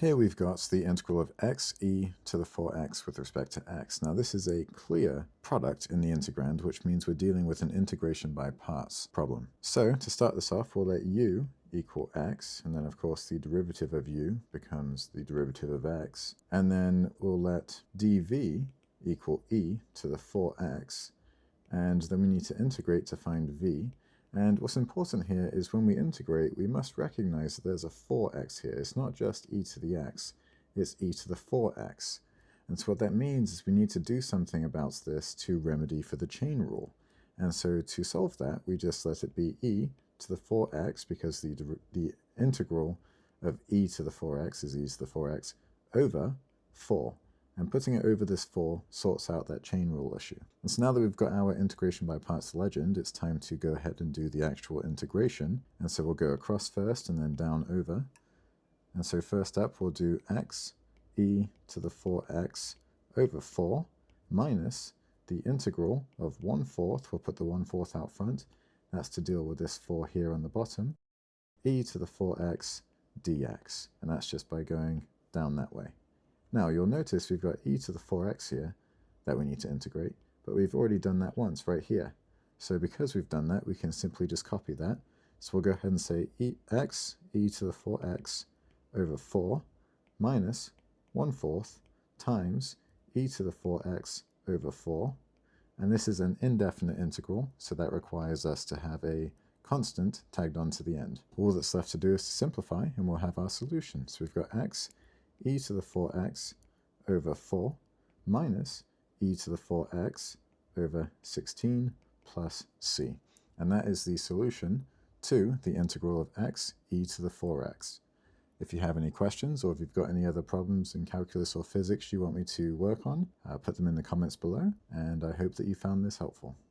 Here we've got the integral of x e to the 4x with respect to x. Now this is a clear product in the integrand, which means we're dealing with an integration by parts problem. So to start this off, we'll let u equal x, and then of course the derivative of u becomes the derivative of x, and then we'll let dv equal e to the 4x, and then we need to integrate to find v. And what's important here is when we integrate, we must recognize that there's a 4x here. It's not just e to the x, it's e to the 4x. And so what that means is we need to do something about this to remedy for the chain rule. And so to solve that, we just let it be e to the 4x, because the integral of e to the 4x is e to the 4x over 4. And putting it over this 4 sorts out that chain rule issue. And so now that we've got our integration by parts legend, it's time to go ahead and do the actual integration. And so we'll go across first and then down over. And so first up, we'll do x e to the 4x over 4 minus the integral of 1/4. We'll put the 1/4 out front. That's to deal with this 4 here on the bottom. E to the 4x dx. And that's just by going down that way. Now you'll notice we've got e to the 4x here that we need to integrate, but we've already done that once right here. So because we've done that, we can simply just copy that. So we'll go ahead and say x e to the 4x over 4 minus 1/4 times e to the 4x over 4. And this is an indefinite integral, so that requires us to have a constant tagged on to the end. All that's left to do is to simplify, and we'll have our solution. So we've got x e to the 4x over 4 minus e to the 4x over 16 plus c. And that is the solution to the integral of x e to the 4x. If you have any questions, or if you've got any other problems in calculus or physics you want me to work on, put them in the comments below, and I hope that you found this helpful.